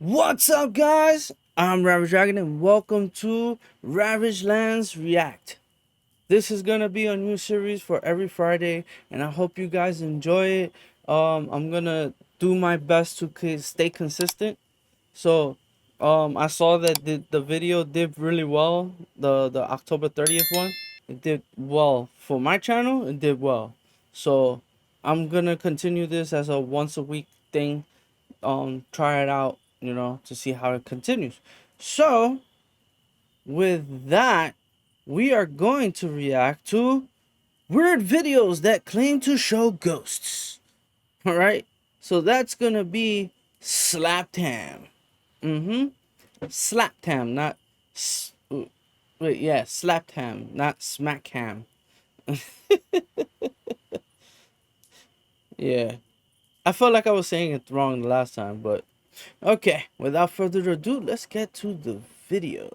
What's up, guys? I'm RavageDragon and welcome to RavageLands React. This is gonna be a new series for every Friday, and I hope you guys enjoy it. I'm gonna do my best to stay consistent. So, I saw that the video did really well. The October 30th one, it did well for my channel. It did well, so I'm gonna continue this as a once a week thing. Try it out, to see how it continues. So with that, we are going to react to weird videos that claim to show ghosts. All right, so that's gonna be slapped ham. Slapped ham, not wait, yeah, slapped ham, not smack ham. Yeah, I felt like I was saying it wrong the last time, but okay, without further ado, let's get to the video.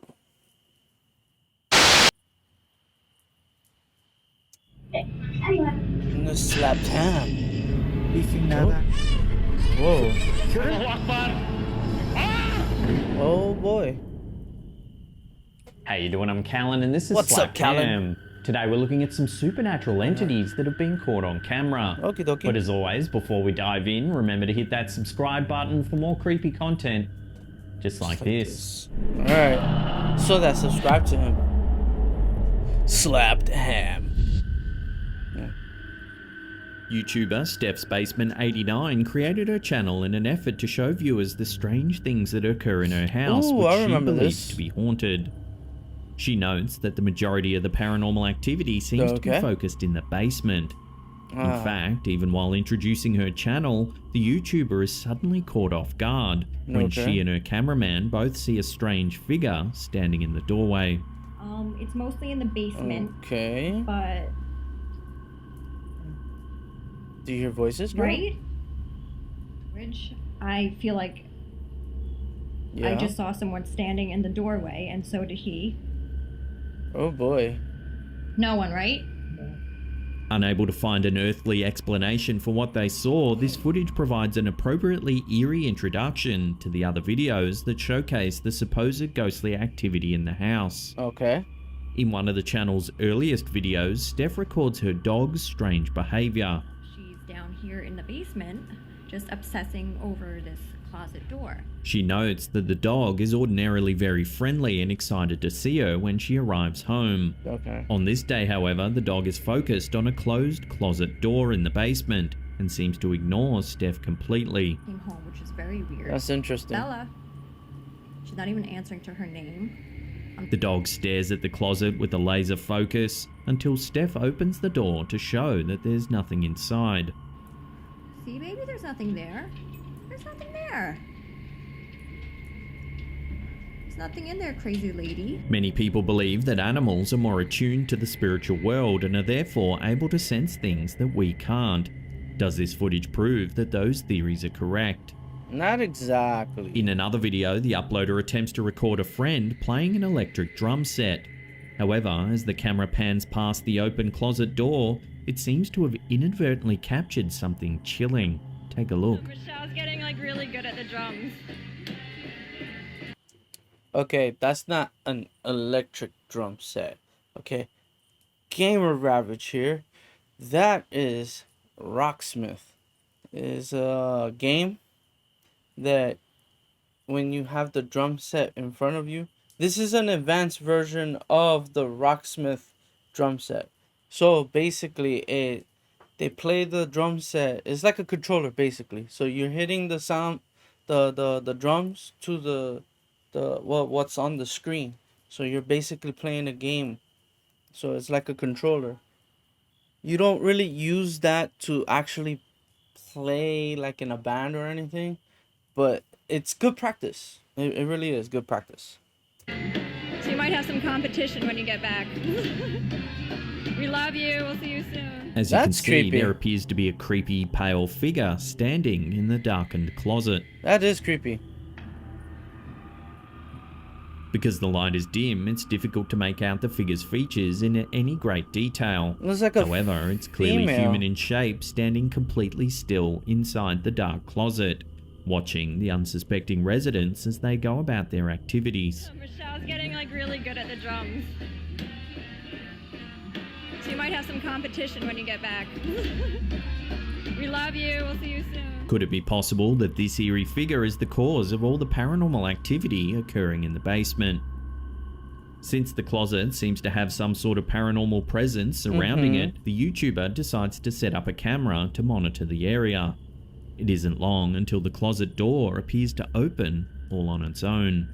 The slapped ham. Beefy nada. Whoa. Oh boy. How you doing? I'm Callan and this is What's up, Callan? Ham. Today we're looking at some supernatural entities that have been caught on camera. Okie dokie. But as always, before we dive in, remember to hit that subscribe button for more creepy content just like this. Alright. So that subscribe to him. Slapped ham. YouTuber Steph's Basement 89 created her channel in an effort to show viewers the strange things that occur in her house, Ooh, which I she remember believes this. to be haunted. She notes that the majority of the paranormal activity seems to be focused in the basement. In fact, even while introducing her channel, the YouTuber is suddenly caught off guard when she and her cameraman both see a strange figure standing in the doorway. It's mostly in the basement. Okay. But Do you hear voices, girl? right? Which I feel like Yeah. I just saw someone standing in the doorway, and so did he. Oh boy. No one, right? Unable to find an earthly explanation for what they saw, this footage provides an appropriately eerie introduction to the other videos that showcase the supposed ghostly activity in the house. Okay. In one of the channel's earliest videos, Steph records her dog's strange behavior. She's down here in the basement, just obsessing over this closet door. She notes that the dog is ordinarily very friendly and excited to see her when she arrives home. Okay. On this day, however, the dog is focused on a closed closet door in the basement and seems to ignore Steph completely. Came home, which is very weird. That's interesting. Bella. She's not even answering to her name. The dog stares at the closet with a laser focus until Steph opens the door to show that there's nothing inside. See, baby, there's nothing there. There's nothing there. There's nothing in there, crazy lady. Many people believe that animals are more attuned to the spiritual world and are therefore able to sense things that we can't. Does this footage prove that those theories are correct? Not exactly. In another video, the uploader attempts to record a friend playing an electric drum set. However, as the camera pans past the open closet door, it seems to have inadvertently captured something chilling. Take a look. Michelle's getting like really good at the drums. Okay, that's not an electric drum set. Okay. Gamer Ravage here. That is Rocksmith. It is a game that when you have the drum set in front of you, this is an advanced version of the Rocksmith drum set. So basically they play the drum set. It's like a controller basically. So you're hitting the sound the drums to what's on the screen. So you're basically playing a game. So it's like a controller. You don't really use that to actually play like in a band or anything, but it's good practice. It really is good practice. So you might have some competition when you get back. We love you. We'll see you soon. As you can That's see, creepy. there appears to be a creepy, pale figure standing in the darkened closet. That is creepy. Because the light is dim, it's difficult to make out the figure's features in any great detail. Looks like a However, it's clearly female. human in shape, standing completely still inside the dark closet. watching the unsuspecting residents as they go about their activities. Michelle's getting like really good at the drums. So you might have some competition when you get back. We love you. We'll see you soon. Could it be possible that this eerie figure is the cause of all the paranormal activity occurring in the basement? Since the closet seems to have some sort of paranormal presence surrounding it, the YouTuber decides to set up a camera to monitor the area. It isn't long until the closet door appears to open all on its own.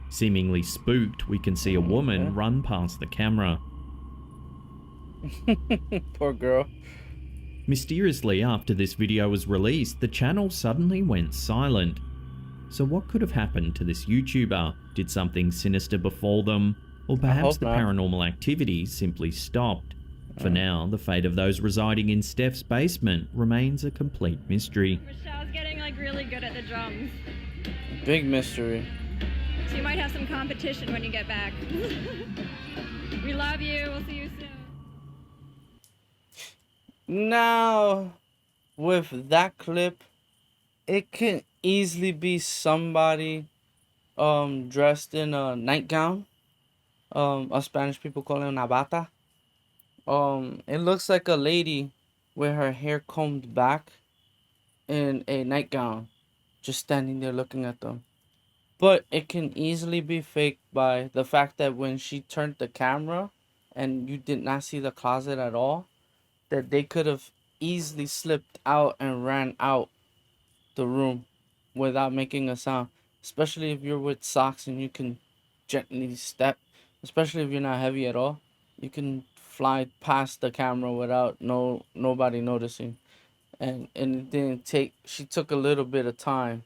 Seemingly spooked, we can see a woman run past the camera. Poor girl. Mysteriously, after this video was released, the channel suddenly went silent. So what could have happened to this YouTuber? Did something sinister befall them? Or perhaps the paranormal activity simply stopped? For now, the fate of those residing in Steph's basement remains a complete mystery. Michelle's getting like really good at the drums. Big mystery. So you might have some competition when you get back. We love you. We'll see you soon. Now, with that clip, it can easily be somebody dressed in a nightgown. Us Spanish people call it una bata. It looks like a lady with her hair combed back in a nightgown, just standing there looking at them. But it can easily be faked by the fact that when she turned the camera and you did not see the closet at all, that they could have easily slipped out and ran out the room without making a sound. Especially if you're with socks and you can gently step, especially if you're not heavy at all, you can fly past the camera without nobody noticing. And it didn't take, she took a little bit of time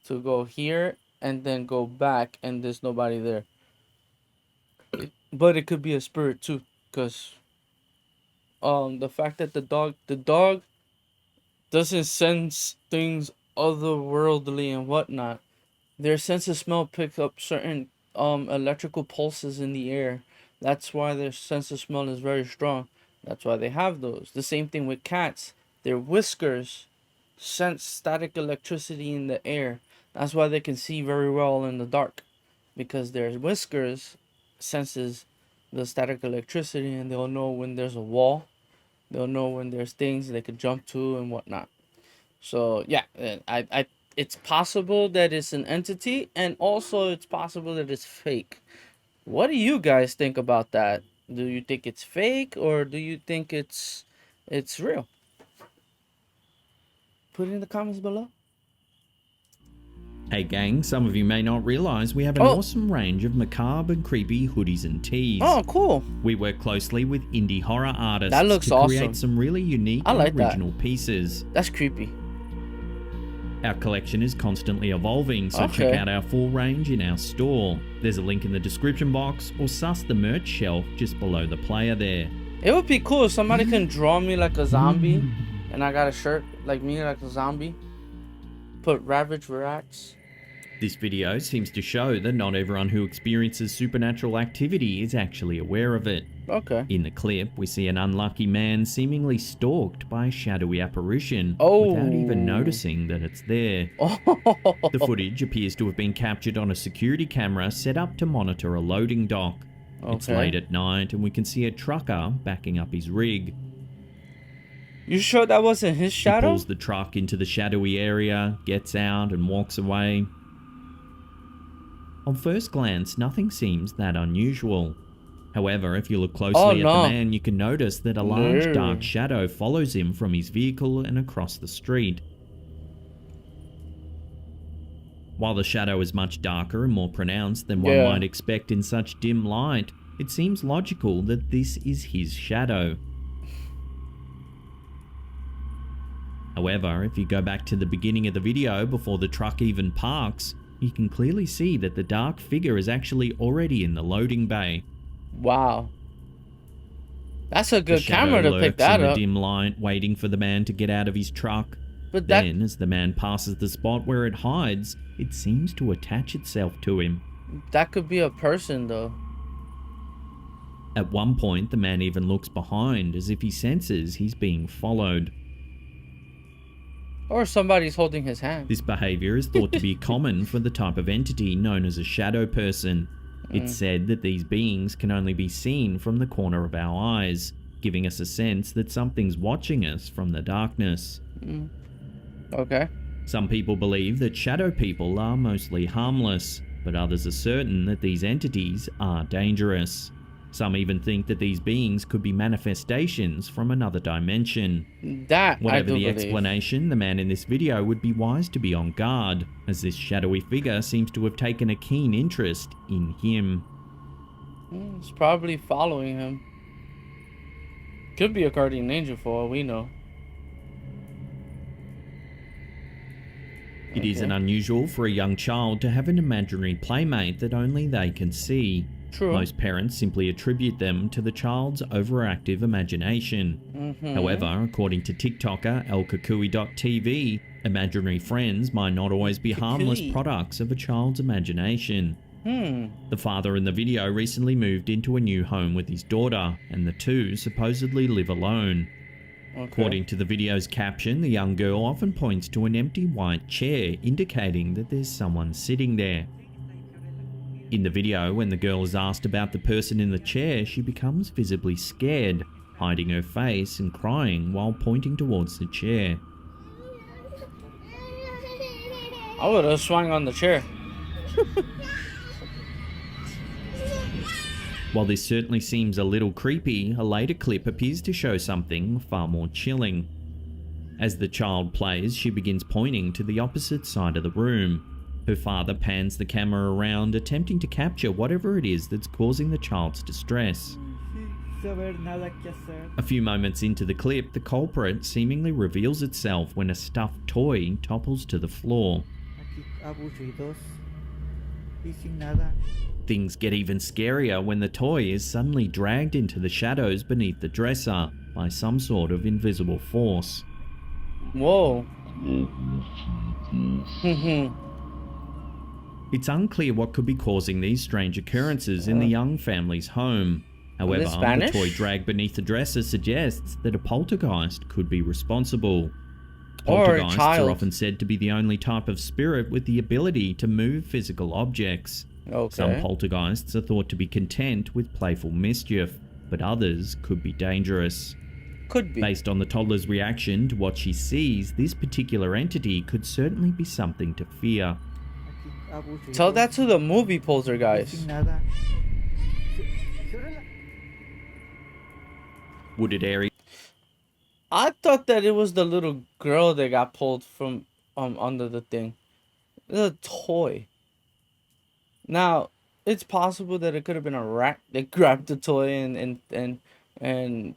to go here and then go back, and there's nobody there. But it could be a spirit too, because the fact that the dog doesn't sense things otherworldly and whatnot. Their sense of smell picks up certain electrical pulses in the air. That's why their sense of smell is very strong. That's why they have those. The same thing with cats. Their whiskers sense static electricity in the air. That's why they can see very well in the dark, because their whiskers senses the static electricity, and they'll know when there's a wall. They'll know when there's things they could jump to and whatnot. So yeah, it's possible that it's an entity, and also it's possible that it's fake. What do you guys think about that? Do you think it's fake, or do you think it's real? Put it in the comments below. Hey gang, some of you may not realize we have an awesome range of macabre and creepy hoodies and tees. Oh, cool. We work closely with indie horror artists That looks to awesome. create some really unique and original pieces. That's creepy. Our collection is constantly evolving, so check out our full range in our store. There's a link in the description box, or suss the merch shelf just below the player there. It would be cool if somebody can draw me like a zombie, and I got a shirt like me, like a zombie. Put Ravage Reacts. This video seems to show that not everyone who experiences supernatural activity is actually aware of it. Okay. In the clip, we see an unlucky man seemingly stalked by a shadowy apparition without even noticing that it's there. The footage appears to have been captured on a security camera set up to monitor a loading dock. It's late at night, and we can see a trucker backing up his rig. You sure that wasn't his shadow? He pulls the truck into the shadowy area, gets out, and walks away. On first glance, nothing seems that unusual. However, if you look closely at the man, you can notice that a large dark shadow follows him from his vehicle and across the street. While the shadow is much darker and more pronounced than one might expect in such dim light, it seems logical that this is his shadow. However, if you go back to the beginning of the video before the truck even parks, you can clearly see that the dark figure is actually already in the loading bay. Wow. That's a good camera to pick that up. up. The dim light, waiting for the man to get out of his truck. But then, as the man passes the spot where it hides, it seems to attach itself to him. That could be a person, though. At one point, the man even looks behind, as if he senses he's being followed. Or somebody's holding his hand. This behavior is thought to be common for the type of entity known as a shadow person. It's said that these beings can only be seen from the corner of our eyes, giving us a sense that something's watching us from the darkness. Okay. Some people believe that shadow people are mostly harmless, but others are certain that these entities are dangerous. Some even think that these beings could be manifestations from another dimension. Whatever the explanation, the man in this video would be wise to be on guard, as this shadowy figure seems to have taken a keen interest in him. It's probably following him. Could be a guardian angel for all we know. It isn't unusual for a young child to have an imaginary playmate that only they can see. True. Most parents simply attribute them to the child's overactive imagination. However, according to TikToker elkakui.tv, imaginary friends might not always be harmless products of a child's imagination. The father in the video recently moved into a new home with his daughter, and the two supposedly live alone. According to the video's caption, the young girl often points to an empty white chair, indicating that there's someone sitting there. In the video, when the girl is asked about the person in the chair, she becomes visibly scared, hiding her face and crying while pointing towards the chair. I would have swung on the chair. While this certainly seems a little creepy, a later clip appears to show something far more chilling. As the child plays, she begins pointing to the opposite side of the room. Her father pans the camera around, attempting to capture whatever it is that's causing the child's distress. A few moments into the clip, the culprit seemingly reveals itself when a stuffed toy topples to the floor. Things get even scarier when the toy is suddenly dragged into the shadows beneath the dresser by some sort of invisible force. Whoa. It's unclear what could be causing these strange occurrences in the young family's home. However, the toy dragged beneath the dresser suggests that a poltergeist could be responsible. Poltergeists are often said to be the only type of spirit with the ability to move physical objects. Some poltergeists are thought to be content with playful mischief, but others could be dangerous. Could be. Based on the toddler's reaction to what she sees, this particular entity could certainly be something to fear. Tell that to the movie poltergeist. Wooded area. I thought that it was the little girl that got pulled from under the thing. It's a toy. Now, it's possible that it could have been a rat that grabbed the toy and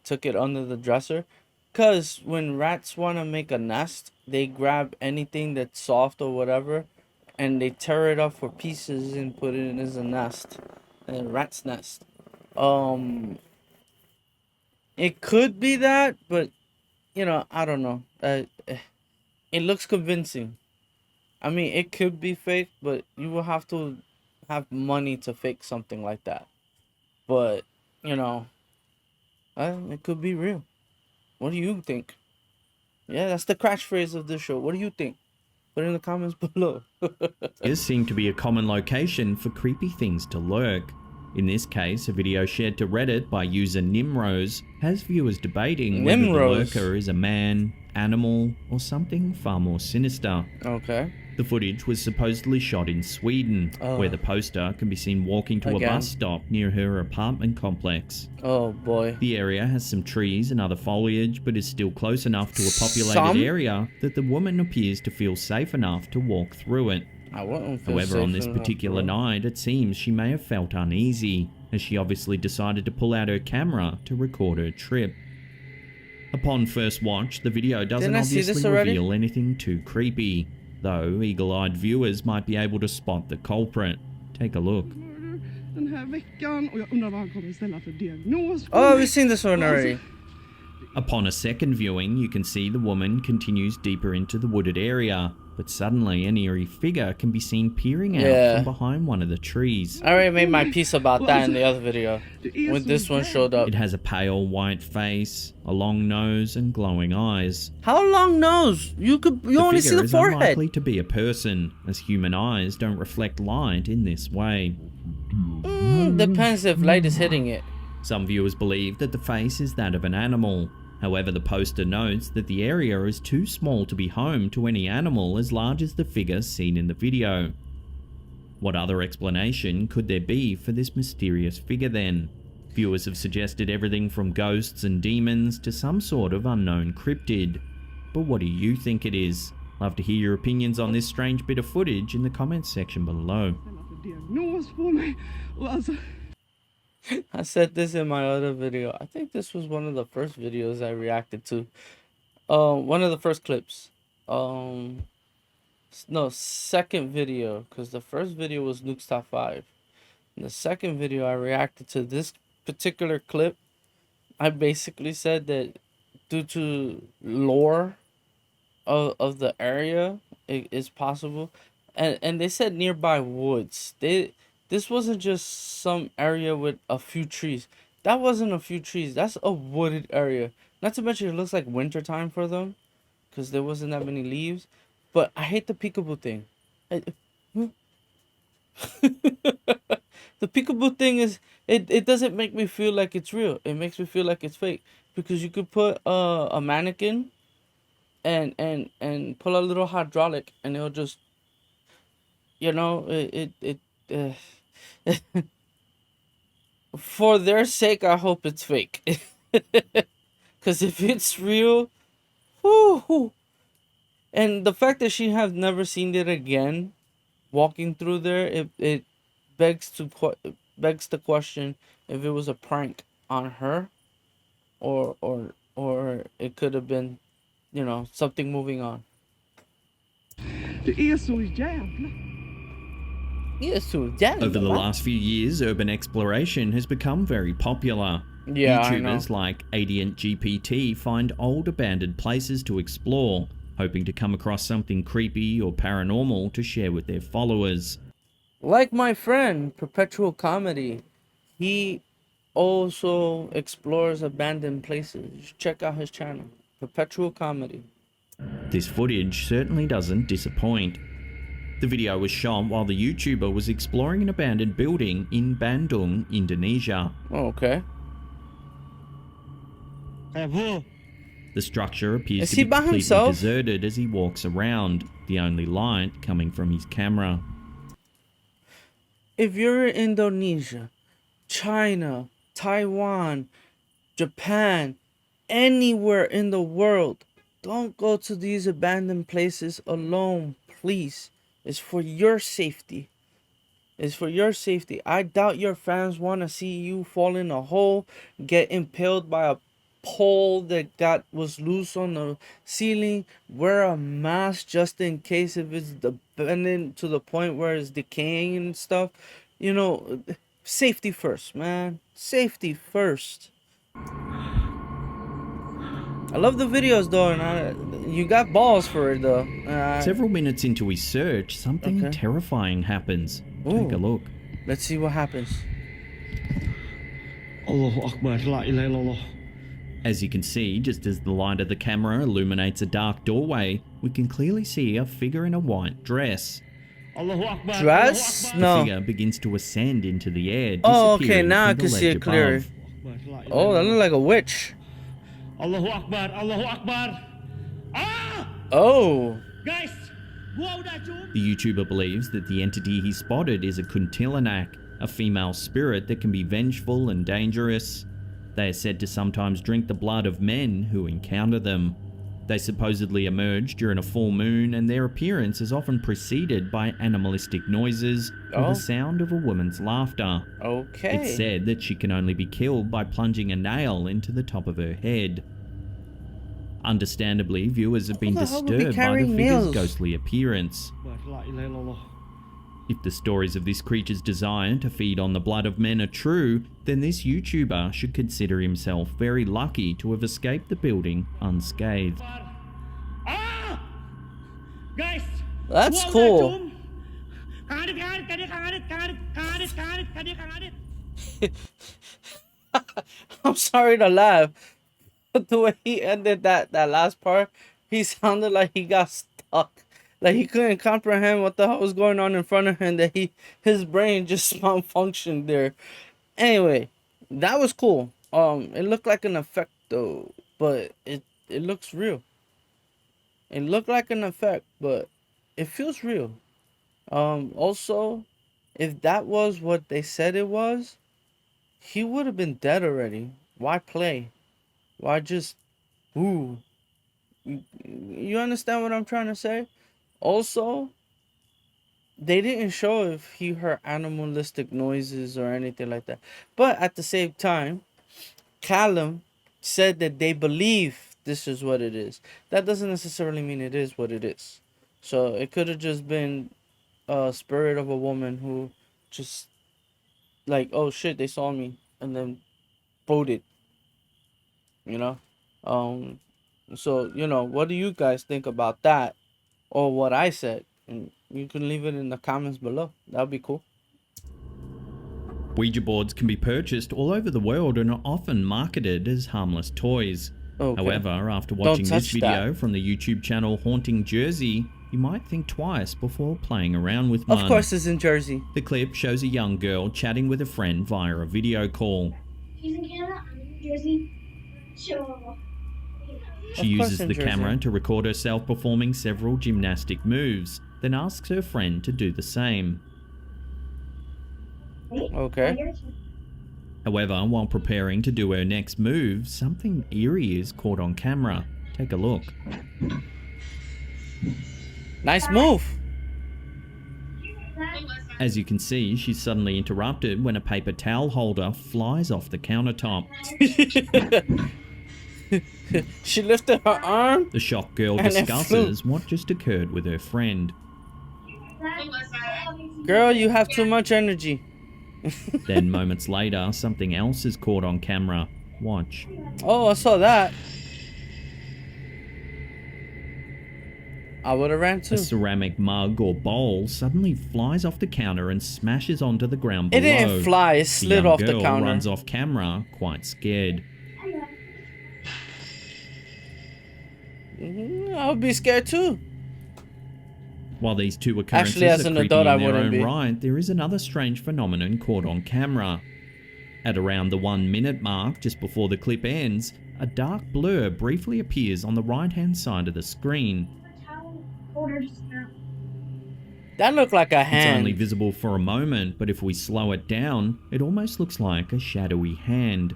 took it under the dresser. Cause when rats want to make a nest, they grab anything that's soft or whatever, and they tear it up for pieces and put it in as a nest, a rat's nest. It could be that, but you know, I don't know. It looks convincing. I mean, it could be fake, but you will have to have money to fake something like that. But you know, it could be real. What do you think? Yeah, that's the catchphrase of this show. What do you think? Put it in the comments below. This seemed to be a common location for creepy things to lurk. In this case, a video shared to Reddit by user Nimrose has viewers debating whether the lurker is a man, animal, or something far more sinister. Okay. The footage was supposedly shot in Sweden, where the poster can be seen walking to a bus stop near her apartment complex. Oh boy. The area has some trees and other foliage, but is still close enough to a populated area that the woman appears to feel safe enough to walk through it. However, on this particular night, it seems she may have felt uneasy, as she obviously decided to pull out her camera to record her trip. Upon first watch, the video doesn't obviously reveal anything too creepy, though eagle-eyed viewers might be able to spot the culprit. Take a look. Oh, we've seen this one already. Upon a second viewing, you can see the woman continues deeper into the wooded area, but suddenly an eerie figure can be seen peering out from behind one of the trees. I already made my piece about that in the other video, when this one showed up. It has a pale white face, a long nose, and glowing eyes. How long nose? You only see the figure is forehead. unlikely to be a person, as human eyes don't reflect light in this way. Depends if light is hitting it. Some viewers believe that the face is that of an animal. However, the poster notes that the area is too small to be home to any animal as large as the figure seen in the video. What other explanation could there be for this mysterious figure then? Viewers have suggested everything from ghosts and demons to some sort of unknown cryptid. But what do you think it is? Love to hear your opinions on this strange bit of footage in the comments section below. I said this in my other video. I think this was one of the first videos I reacted to. One of the first clips. No, second video, because the first video was Nuke's Top 5. In the second video, I reacted to this particular clip. I basically said that due to lore of the area, it is possible. And they said nearby woods. This wasn't just some area with a few trees. That wasn't a few trees. That's a wooded area. Not to mention it looks like winter time for them, because there wasn't that many leaves. But I hate the peekaboo thing. The peekaboo thing is, it doesn't make me feel like it's real. It makes me feel like it's fake. Because you could put a mannequin and pull a little hydraulic and it'll just, you know, for their sake, I hope it's fake. Because if it's real, whoo. And the fact that she has never seen it again, walking through there, it begs the question if it was a prank on her, or it could have been, you know, something moving on. Over the last few years, urban exploration has become very popular. Yeah, YouTubers like Adient GPT find old abandoned places to explore, hoping to come across something creepy or paranormal to share with their followers. Like my friend, Perpetual Comedy, he also explores abandoned places. You should check out his channel, Perpetual Comedy. This footage certainly doesn't disappoint. The video was shot while the YouTuber was exploring an abandoned building in Bandung, Indonesia. Oh, okay. The structure appears Is to he be by completely himself? deserted as he walks around, the only light coming from his camera. If you're in Indonesia, China, Taiwan, Japan, anywhere in the world, don't go to these abandoned places alone, please. It's for your safety. It's for your safety. I doubt your fans want to see you fall in a hole, get impaled by a pole that was loose on the ceiling. Wear a mask just in case if it's bending to the point where it's decaying and stuff. You know, safety first, man. Safety first. I love the videos though, and you got balls for it though. Several minutes into his search, something terrifying happens. Take a look. Let's see what happens. Allahu Akbar, la ilaha illallah. As you can see, just as the light of the camera illuminates a dark doorway, we can clearly see a figure in a white dress. Allahu Akbar. Dress? The No. figure begins to ascend into the air. Oh, okay, disappearing now I through the can see ledge it clearer. above. Oh, that looks like a witch. Allahu Akbar, Allahu Akbar. Ah! Oh. Guys, gua udah jumpa. The YouTuber believes that the entity he spotted is a kuntilanak, a female spirit that can be vengeful and dangerous. They are said to sometimes drink the blood of men who encounter them. They supposedly emerge during a full moon, and their appearance is often preceded by animalistic noises or the sound of a woman's laughter. Okay. It's said that she can only be killed by plunging a nail into the top of her head. Understandably, viewers have been disturbed by the figure's ghostly appearance. La ilaha illallah. If the stories of this creature's desire to feed on the blood of men are true, then this YouTuber should consider himself very lucky to have escaped the building unscathed. Ah! Guys, That's cool. I'm sorry to laugh, but the way he ended that last part, he sounded like he got stuck. Like he couldn't comprehend what the hell was going on in front of him. That his brain just malfunctioned there. Anyway, that was cool. It looked like an effect though, but it looks real. It looked like an effect, but it feels real. Also, if that was what they said it was, he would have been dead already. Why play? Why just, ooh? You understand what I'm trying to say? Also, they didn't show if he heard animalistic noises or anything like that. But at the same time, Callum said that they believe this is what it is. That doesn't necessarily mean it is what it is. So it could have just been a spirit of a woman who just like, oh shit, they saw me, and then voted. You know, so what do you guys think about that, or what I said? And you can leave it in the comments below. That'd be cool. Ouija boards can be purchased all over the world and are often marketed as harmless toys. Okay. However, after watching this video from the YouTube channel Haunting Jersey, you might think twice before playing around with one. Of course it's in Jersey. The clip shows a young girl chatting with a friend via a video call. She's in Canada, I'm in Jersey. Sure. She uses the camera to record herself performing several gymnastic moves, then asks her friend to do the same. Okay. However, while preparing to do her next move, something eerie is caught on camera. Take a look. Nice move. As you can see, she's suddenly interrupted when a paper towel holder flies off the countertop. She lifted her arm. The shocked girl discusses what just occurred with her friend. Girl, you have too much energy. Then moments later, something else is caught on camera. Watch. Oh, I saw that. I would have ran too. A ceramic mug or bowl suddenly flies off the counter and smashes onto the ground below. It didn't fly, it slid off the counter. The young girl runs off camera, quite scared. I would be scared too. While these two occurrences actually, as are an creepy adult, I in their wouldn't own be. right, there is another strange phenomenon caught on camera. At around the 1 minute mark, just before the clip ends, a dark blur briefly appears on the right-hand side of the screen. That looked like a hand. It's only visible for a moment, but if we slow it down, it almost looks like a shadowy hand.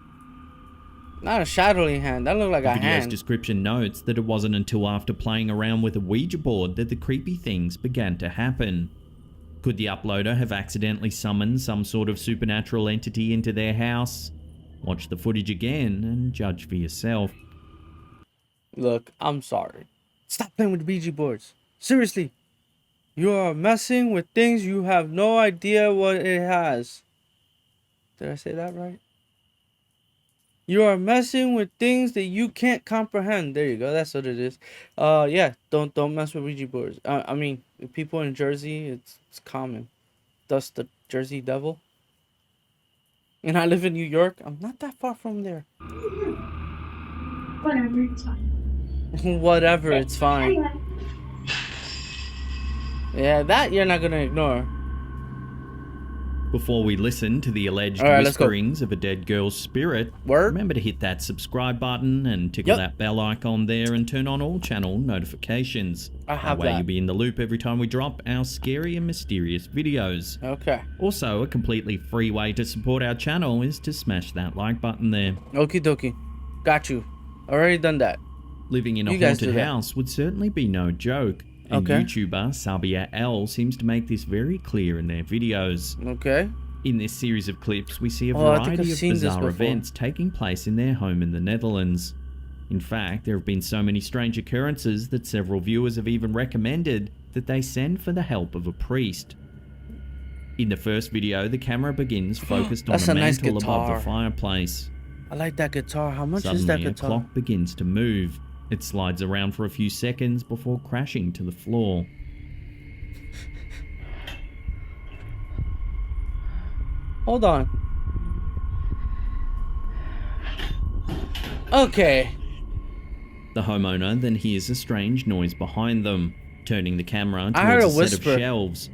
Not a shadowy hand. That looked like a The video's hand. description notes that it wasn't until after playing around with a Ouija board that the creepy things began to happen. Could the uploader have accidentally summoned some sort of supernatural entity into their house? Watch the footage again and judge for yourself. Look, I'm sorry. Stop playing with the Ouija boards. Seriously. You are messing with things you have no idea what it has. Did I say that right? You are messing with things that you can't comprehend. There you go. That's what it is. Yeah. Don't mess with Ouija boards. I mean, people in Jersey, it's common. Thus the Jersey Devil. And I live in New York. I'm not that far from there. Whatever, it's fine. Whatever, it's fine. Yeah, that you're not gonna ignore. Before we listen to the alleged whisperings of a dead girl's spirit, remember to hit that subscribe button and tickle that bell icon there and turn on all channel notifications. I have that way that. you'll be in the loop every time we drop our scary and mysterious videos. Okay. Also, a completely free way to support our channel is to smash that like button there. Okie dokie. Got you. Already done that. Living in a haunted house would certainly be no joke. And YouTuber Sabia L seems to make this very clear in their videos. Okay. In this series of clips, we see a variety of bizarre events taking place in their home in the Netherlands. In fact, there have been so many strange occurrences that several viewers have even recommended that they send for the help of a priest. In the first video, the camera begins focused on a mantle above the fireplace. I like that guitar. How much Suddenly, is that guitar? A clock begins to move. It slides around for a few seconds before crashing to the floor. Hold on. Okay. The homeowner then hears a strange noise behind them, turning the camera I heard towards a a set of whisper. shelves.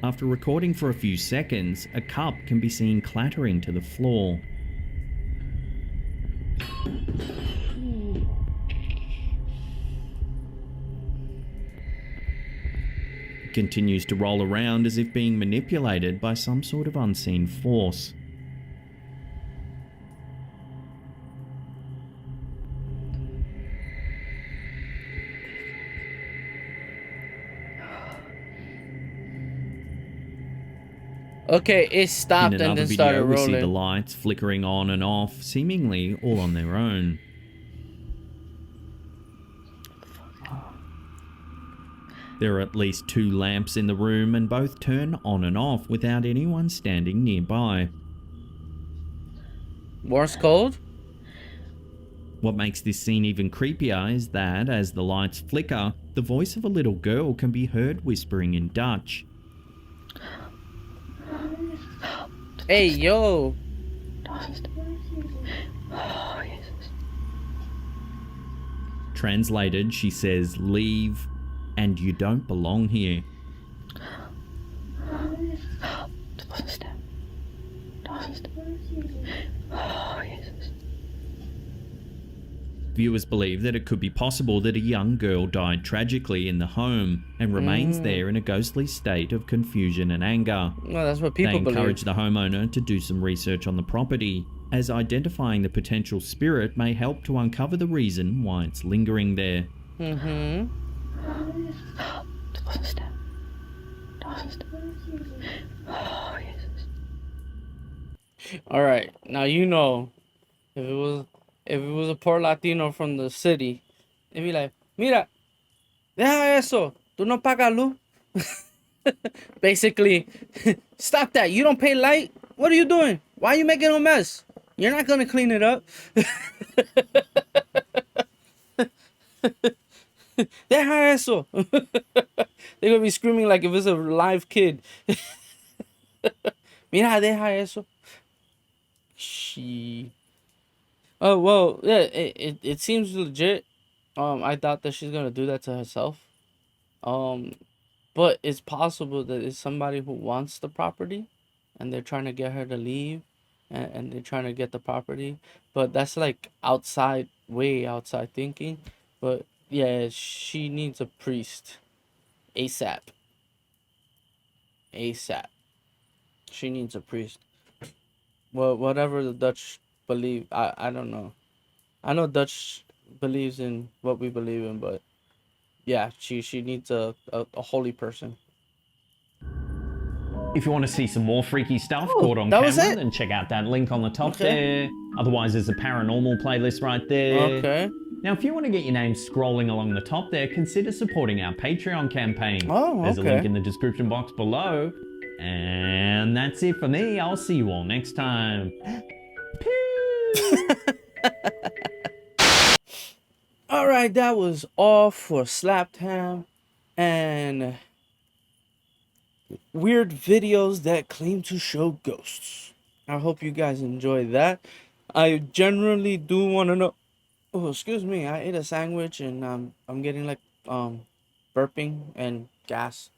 After recording for a few seconds, a cup can be seen clattering to the floor. It continues to roll around as if being manipulated by some sort of unseen force. Okay, it In stopped and another then started video, we see the rolling. lights flickering on and off, seemingly all on their own. There are at least 2 lamps in the room and both turn on and off without anyone standing nearby. Morse code? What makes this scene even creepier is that, as the lights flicker, the voice of a little girl can be heard whispering in Dutch. Hey, yo. Translated, she says, "Leave, and you don't belong here." Viewers believe that it could be possible that a young girl died tragically in the home and remains there in a ghostly state of confusion and anger. Well, that's what people They believe. encourage the homeowner to do some research on the property, as identifying the potential spirit may help to uncover the reason why it's lingering there. All right, now you know, if it was a poor Latino from the city, it'd be like, mira, deja eso, tú no pagas luz. Basically, stop that. You don't pay light. What are you doing? Why are you making a mess? You're not gonna clean it up. Deja eso. They're gonna be screaming like if it's a live kid. Mira, deja eso. She. Oh well, yeah. It seems legit. I thought that she's gonna do that to herself. But it's possible that it's somebody who wants the property, and they're trying to get her to leave, and they're trying to get the property. But that's like outside, way outside thinking. But yeah, she needs a priest, ASAP. ASAP. She needs a priest. Well, whatever the Dutch believe, I don't know. I know Dutch believes in what we believe in, but yeah, she needs a holy person. If you want to see some more freaky stuff Oh, caught on that was camera, it? then check out that link on the top Okay. there. Otherwise, there's a paranormal playlist right there. Okay. Now, if you want to get your name scrolling along the top there, consider supporting our Patreon campaign. Oh, There's a okay. link in the description box below. And that's it for me. I'll see you all next time. Peace. Alright, that was all for Slapped Ham and weird videos that claim to show ghosts. I hope you guys enjoy that. I generally do want to know. Oh, excuse me. I ate a sandwich and I'm getting like burping and gas.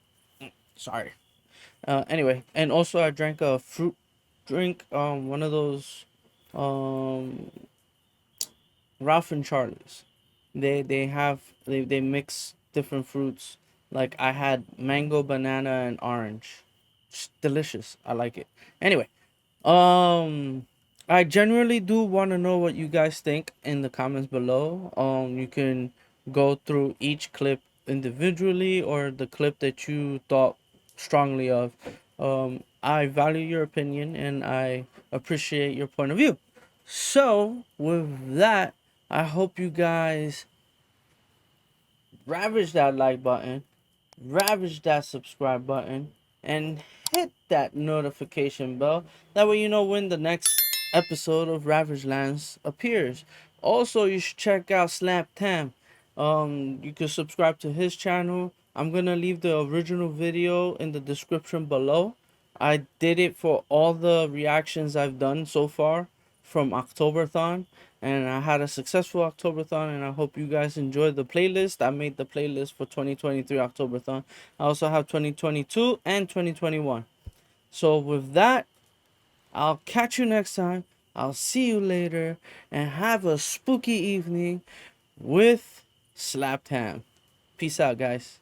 Sorry. Anyway, and also I drank a fruit drink. One of those Ralph and Charlie's. They mix different fruits. Like I had mango, banana, and orange. It's delicious. I like it. Anyway, I generally do want to know what you guys think in the comments below. You can go through each clip individually or the clip that you thought strongly of. I value your opinion and I appreciate your point of view. So, with that, I hope you guys ravage that like button, ravage that subscribe button, and hit that notification bell. That way you know when the next episode of RavageLands appears. Also, you should check out Slap Tam. You can subscribe to his channel. I'm gonna leave the original video in the description below. I did it for all the reactions I've done so far from Octoberthon, and I had a successful Octoberthon, and I hope you guys enjoyed the playlist. I made the playlist for 2023 Octoberthon. I also have 2022 and 2021. So with that, I'll catch you next time. I'll see you later, and have a spooky evening with Slapped Ham. Peace out, guys.